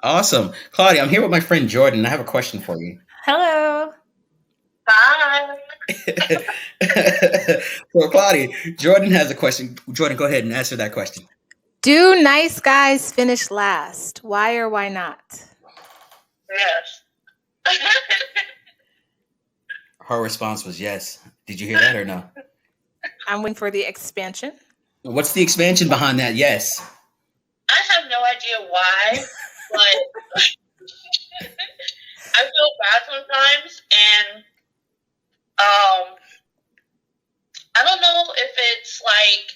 Awesome. Claudia, I'm here with my friend Jordan. I have a question for you. Hello. Hi. So, Claudia, Jordan has a question. Jordan, go ahead and answer that question. Do nice guys finish last? Why or why not? Yes. Her response was yes. Did you hear that or no? I'm waiting for the expansion. What's the expansion behind that? Yes. I have no idea why, but I feel bad sometimes, and I don't know if it's like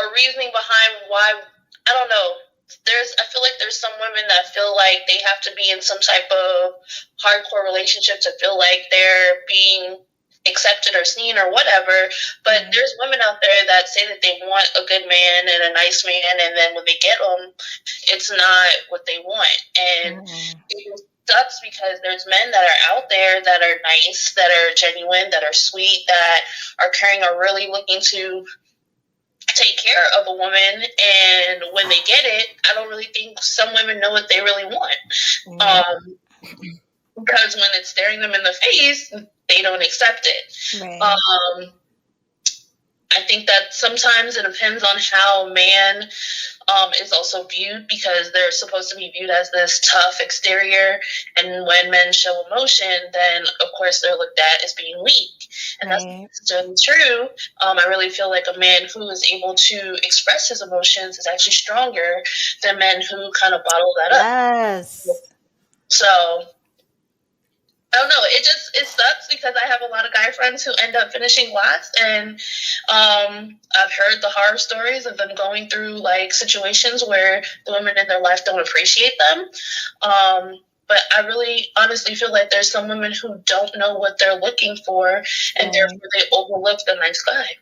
a reasoning behind why. I don't know. I feel like there's some women that feel like they have to be in some type of hardcore relationship to feel like they're being accepted or seen or whatever. But there's women out there that say that they want a good man and a nice man, and then when they get them, it's not what they want. And it sucks because there's men that are out there that are nice, that are genuine, that are sweet, that are caring, are really looking to take care of a woman, and when they get it, I don't really think some women know what they really want. Because when it's staring them in the face, they don't accept it. Right. I think that sometimes it depends on how man is also viewed, because they're supposed to be viewed as this tough exterior, and when men show emotion, then of course they're looked at as being weak, and that's not necessarily true. I really feel like a man who is able to express his emotions is actually stronger than men who kind of bottle that up. Yes. So I don't know. It sucks because I have a lot of guy friends who end up finishing last, and I've heard the horror stories of them going through like situations where the women in their life don't appreciate them. But I really honestly feel like there's some women who don't know what they're looking for, and therefore they overlook the nice guy.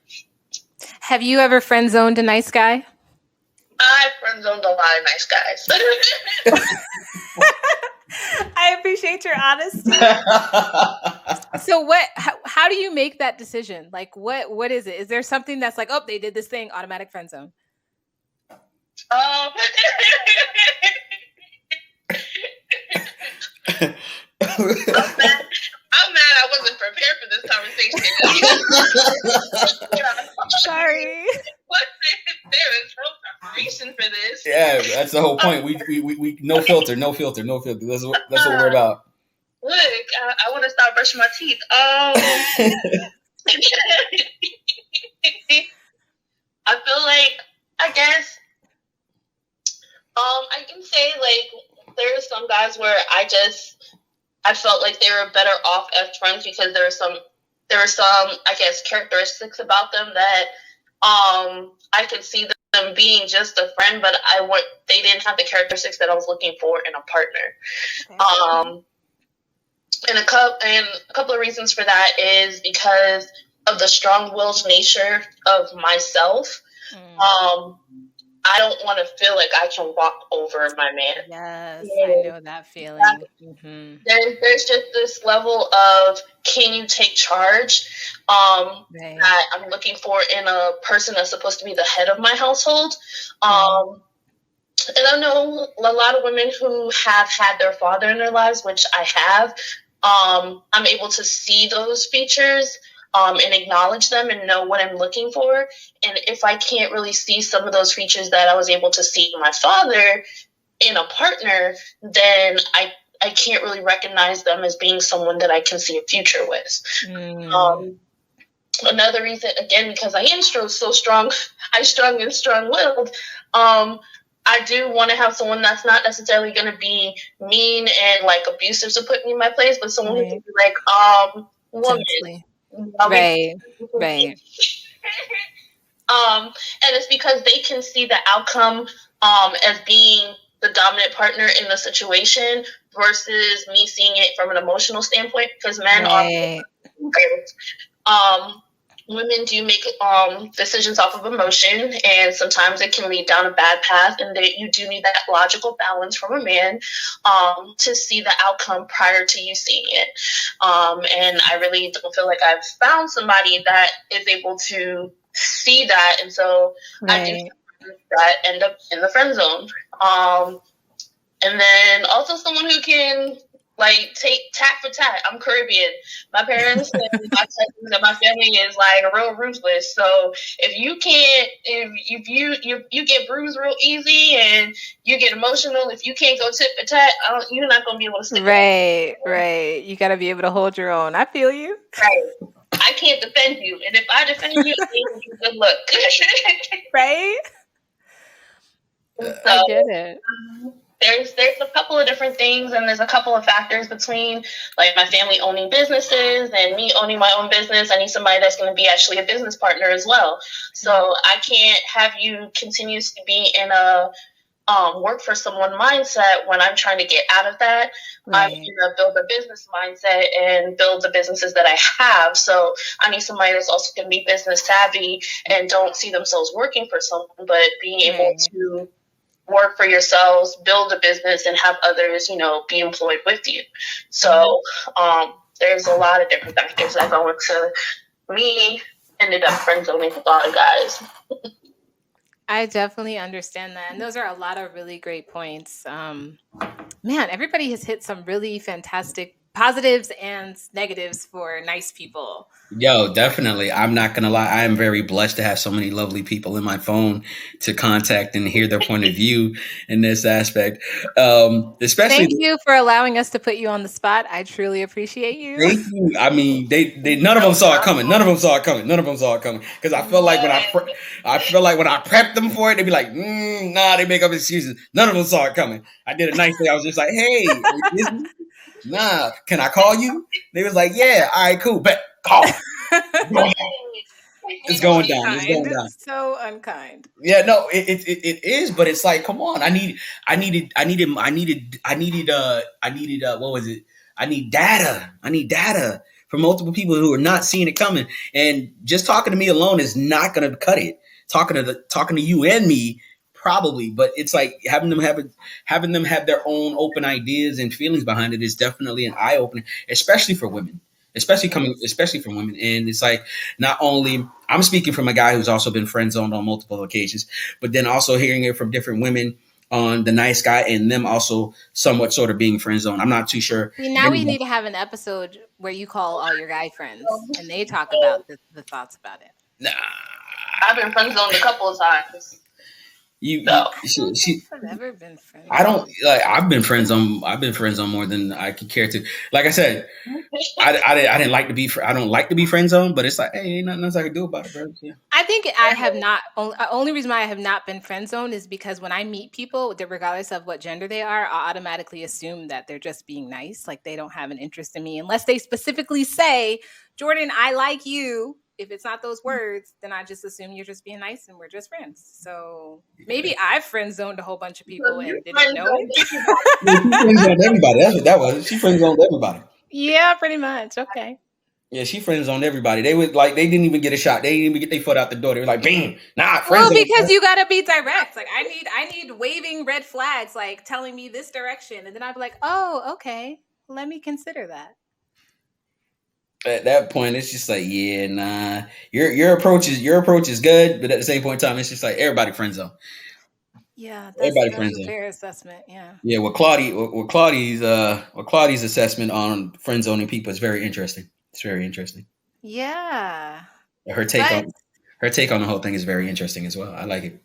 Have you ever friend zoned a nice guy? I've friend zoned a lot of nice guys. I appreciate your honesty. So how do you make that decision? Like what is it? Is there something that's like, oh, they did this thing, automatic friend zone? I'm mad I wasn't prepared for this conversation. Sorry. There is no preparation for this. Yeah, that's the whole point. We no filter. That's what we're about. Look, I want to start brushing my teeth. I feel like, I guess, I can say like there are some guys where I felt like they were better off as friends because there were some I guess characteristics about them that I could see them being just a friend, but they didn't have the characteristics that I was looking for in a partner. Okay. And a couple of reasons for that is because of the strong-willed nature of myself. I don't want to feel like I can walk over my man. Yes, I know that feeling. There's just this level of, can you take charge that I'm looking for in a person that's supposed to be the head of my household. And I know a lot of women who have had their father in their lives, which I have. I'm able to see those features and acknowledge them and know what I'm looking for. And if I can't really see some of those features that I was able to see in my father in a partner, then I can't really recognize them as being someone that I can see a future with. Another reason, again, because I am so strong, and strong-willed, I do want to have someone that's not necessarily going to be mean and like abusive to put me in my place, but someone who can be like, woman. Right. And it's because they can see the outcome as being the dominant partner in the situation versus me seeing it from an emotional standpoint, because men women do make decisions off of emotion, and sometimes it can lead down a bad path, and you do need that logical balance from a man to see the outcome prior to you seeing it. And I really don't feel like I've found somebody that is able to see that, and so I do that end up in the friend zone. And then also someone who can like take tat for tat. I'm Caribbean. My parents and my cousins and my family is like real ruthless. So if you can't, if you get bruised real easy and you get emotional, if you can't go tit for tat, you're not gonna be able to stick. Right. You got to be able to hold your own. I feel you. Right. I can't defend you, and if I defend you, good luck. Right. So, I get it. There's a couple of different things, and there's a couple of factors between like my family owning businesses and me owning my own business. I need somebody that's going to be actually a business partner as well. So I can't have you continuously be in a work for someone mindset when I'm trying to get out of that. Right. I'm going to build a business mindset and build the businesses that I have. So I need somebody that's also going to be business savvy and don't see themselves working for someone, but being able to work for yourselves, build a business, and have others, be employed with you. So there's a lot of different factors that go into me ended up friend zoning with a lot of guys. I definitely understand that. And those are a lot of really great points. Man, everybody has hit some really fantastic positives and negatives for nice people. Yo, definitely. I'm not going to lie. I am very blessed to have so many lovely people in my phone to contact and hear their point of view in this aspect. Especially. Thank you for allowing us to put you on the spot. I truly appreciate you. Thank you. I mean, they none of them saw it coming. Because I feel like when I prepped them for it, they'd be like, nah, they make up excuses. None of them saw it coming. I did it nicely. I was just like, hey, nah, can I call you? They was like, yeah, all right, cool, bet, call. It's going down. It's going down. So unkind. Yeah, no, it is, but it's like, come on. I needed what was it? I need data from multiple people who are not seeing it coming. And just talking to me alone is not going to cut it. Talking to you and me, probably, but it's like having them have their own open ideas and feelings behind it is definitely an eye opener, especially for women. Especially from women. And it's like, not only I'm speaking from a guy who's also been friend zoned on multiple occasions, but then also hearing it from different women on the nice guy and them also somewhat sort of being friend zoned. I'm not too sure. Now we need to have an episode where you call all your guy friends and they talk about the thoughts about it. Nah. I've been friend zoned a couple of times. I've never been friend. I've been friend zone more than I could care to. Like I said, I didn't like to be. I don't like to be friend zoned, but it's like, hey, ain't nothing else I can do about it, bro. Yeah. I think I have not. Only reason why I have not been friend zoned is because when I meet people, regardless of what gender they are, I automatically assume that they're just being nice, like they don't have an interest in me, unless they specifically say, "Jordan, I like you." If it's not those words, then I just assume you're just being nice and we're just friends. So maybe I've friend zoned a whole bunch of people and didn't know it. She friend zoned everybody. That's what that was. She friend zoned everybody. Yeah, pretty much. Okay. Yeah, she friend zoned everybody. They didn't even get a shot. They didn't even get their foot out the door. They were like, bam, nah, friend zone. Well, because you gotta be direct. Like I need waving red flags, like telling me this direction, and then I'd be like, oh, okay, let me consider that. At that point, it's just like, yeah, nah. Your approach is good, but at the same point in time, it's just like everybody friend zone. Yeah, that's a fair assessment. Yeah. Yeah, Claudia's assessment on friend zoning people is very interesting. It's very interesting. Yeah. Her take on the whole thing is very interesting as well. I like it.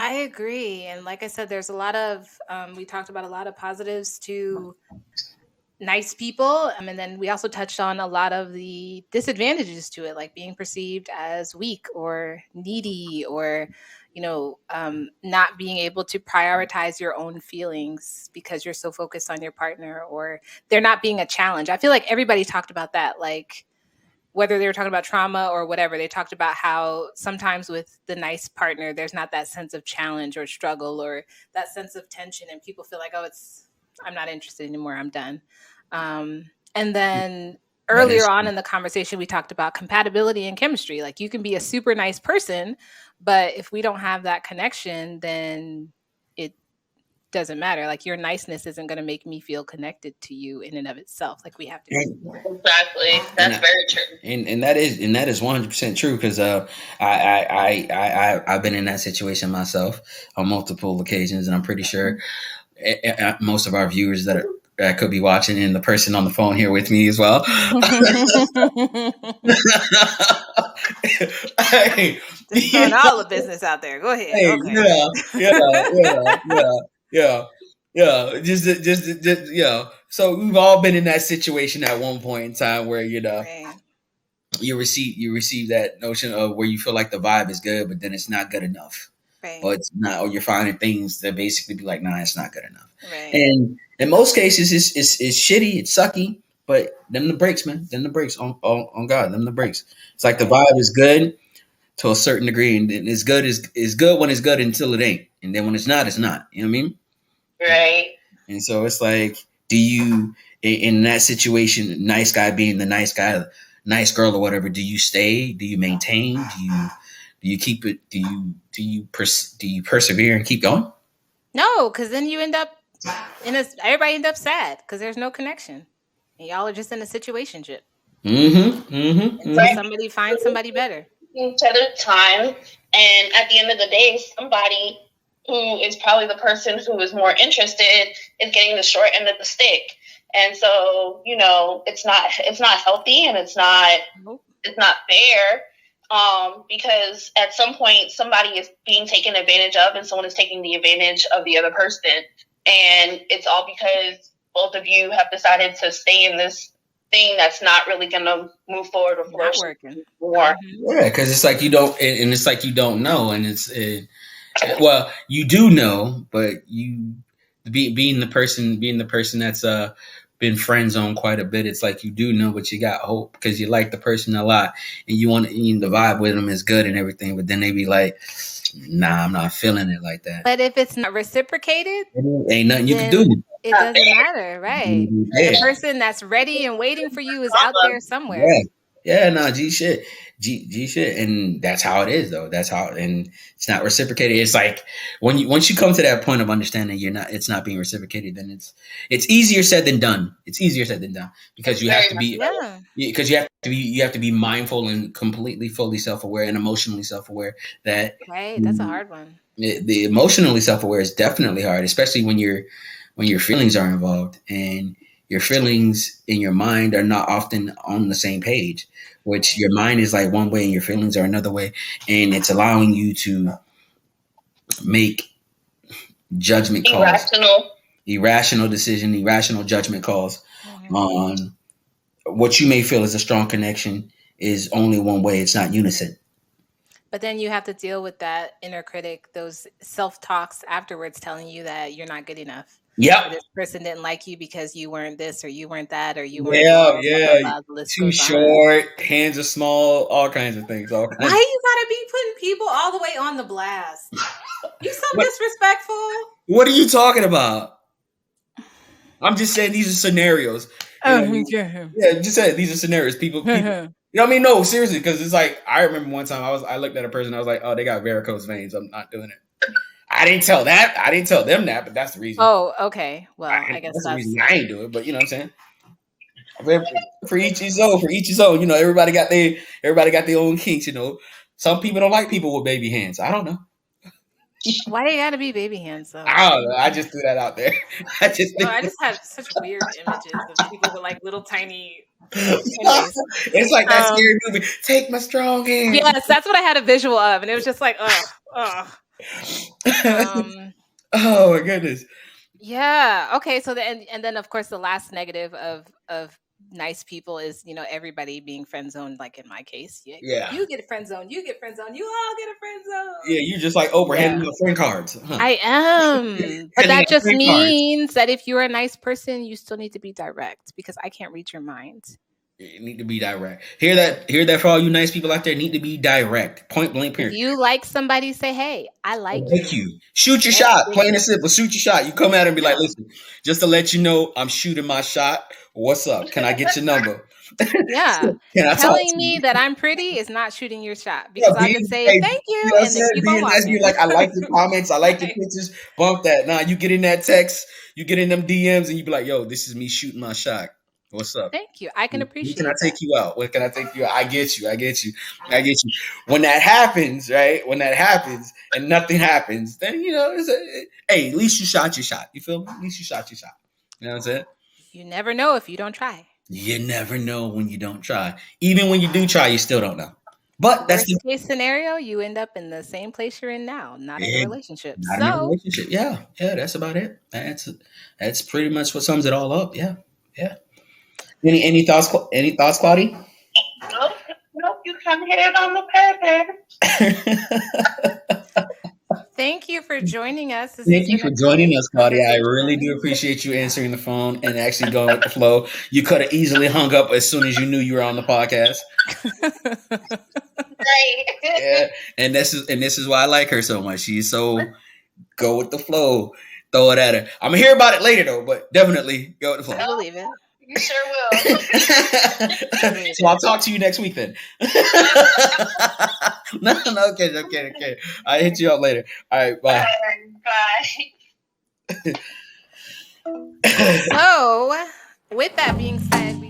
I agree, and like I said, there's a lot of we talked about a lot of positives to nice people, and then we also touched on a lot of the disadvantages to it, like being perceived as weak or needy, or not being able to prioritize your own feelings because you're so focused on your partner, or there not being a challenge. I feel like everybody talked about that, like whether they were talking about trauma or whatever, they talked about how sometimes with the nice partner, there's not that sense of challenge or struggle or that sense of tension, and people feel like, oh, I'm not interested anymore, I'm done. And then earlier on in the conversation, we talked about compatibility and chemistry. Like you can be a super nice person, but if we don't have that connection, then it doesn't matter. Like your niceness isn't going to make me feel connected to you in and of itself. Like we have to. Exactly. That's very true. And that is 100% true, because I've been in that situation myself on multiple occasions, and I'm pretty sure most of our viewers that could be watching, and the person on the phone here with me as well. Hey, Just throwing all the business out there. Go ahead. hey, Okay. yeah. Just, So we've all been in that situation at one point in time where Right. you receive that notion of where you feel like the vibe is good, but then it's not good enough, Right. or it's not, or you're finding things that basically be like, nah, it's not good enough. Right. And in most cases, it's shitty, it's sucky, but them the breaks, man. Them the breaks on God. Them the breaks. It's like the vibe is good to a certain degree, and it's good is good when it's good until it ain't, and then when it's not, it's not. You know what I mean? Right. And so it's like, do you in that situation, nice guy being the nice guy, nice girl or whatever, do you stay? Do you maintain? Do you keep it? Do you persevere and keep going? No, because then you end up everybody end up sad because there's no connection, and y'all are just in a situationship. Until somebody finds somebody better. Each other time, and at the end of the day, somebody who is probably the person who is more interested is getting the short end of the stick. And so, it's not healthy, and it's not fair, because at some point somebody is being taken advantage of, and someone is taking the advantage of the other person, and it's all because both of you have decided to stay in this thing that's not really going to move forward or flourish more. Yeah, because it's like you don't, and it's like you don't know, and well, you do know, but you being the person that's been friend zoned quite a bit. It's like you do know, but you got hope because you like the person a lot, and you want the vibe with them is good and everything. But then they be like, "Nah, I'm not feeling it like that." But if it's not reciprocated, ain't nothing you can do. It doesn't matter, right? The person that's ready and waiting for you is out there somewhere. No, G shit, and that's how it is, though. That's how, and it's not reciprocated. It's like once you come to that point of understanding, it's not being reciprocated. Then it's easier said than done. It's easier said than done because you have to be you have to be mindful and completely, fully self-aware and emotionally self-aware. That's a hard one. The emotionally self-aware is definitely hard, especially when your feelings are involved and your feelings in your mind are not often on the same page, which your mind is like one way and your feelings are another way. And it's allowing you to make judgment calls, irrational decision, irrational judgment calls on what you may feel is a strong connection is only one way. It's not unison. But then you have to deal with that inner critic, those self-talks afterwards telling you that you're not good enough. Yeah. This person didn't like you because you weren't this or you weren't that or you weren't blah, blah, blah, too short, hands are small, all kinds of things. Why you gotta be putting people all the way on the blast? You so disrespectful. What are you talking about? I'm just saying these are scenarios. Just saying these are scenarios. People you know what I mean? No, seriously, because it's like I remember one time I looked at a person, I was like, oh, they got varicose veins. I'm not doing it. I didn't tell them that, but that's the reason. Oh, okay. Well, I guess that's the reason I ain't do it, but you know what I'm saying? For each his own. Everybody got their own kinks, Some people don't like people with baby hands. I don't know. Why they gotta be baby hands though? I don't know. I just threw that out there. I just have such weird images of people with like little tiny it's like that scary movie. Take my strong hand. Yes, that's what I had a visual of, and it was just like, oh my goodness. Yeah. Okay. So and then of course the last negative of nice people is everybody being friend zoned. Like in my case, you get friend zoned, you get friend zoned, you all get a friend zone. Yeah, you just like Oprah handing out friend cards. Huh? I am, but that just means that if you're a nice person, you still need to be direct because I can't read your mind. You need to be direct. Hear that for all you nice people out there. Need to be direct, point blank. Period. If you like somebody, say, "Hey, I like you." Shoot your shot, plain and simple. Shoot your shot. You come at her and be like, "Listen, just to let you know, I'm shooting my shot. What's up? Can I get your number?" Yeah. Telling me that I'm pretty is not shooting your shot because I'll just say thank you and then keep on walking. You're like, I like your comments, I like your pictures. Bump that. Nah, you get in that text, you get in them DMs, and you be like, "Yo, this is me shooting my shot." What's up? Thank you. I can Who can I appreciate take that. you out? When can I take you out? I get you. I get you. I get you. When that happens, right? When that happens and nothing happens, then hey, at least you shot your shot. You feel me? At least you shot your shot. You know what I'm saying? You never know if you don't try. You never know when you don't try. Even when you do try, you still don't know. But that's Worst case scenario, you end up in the same place you're in now, not in a relationship. not in a So relationship. Yeah, that's about it. That's pretty much what sums it all up. Yeah, yeah. Any thoughts? Any thoughts, Claudia? Nope, nope. You come here on the pad. thank you for joining us. This Thank has you been for a joining great us, Claudia. I really conversation. do appreciate you answering the phone and actually going with the flow. You could have easily hung up as soon as you knew you were on the podcast. Right. Yeah, and this is why I like her so much. She's so go with the flow. Throw it at her. I'm gonna hear about it later though, but definitely go with the I flow. believe it. You sure will. So I'll talk to you next week then. No, okay. I'll hit you up later. All right, bye. Bye. So, with that being said, we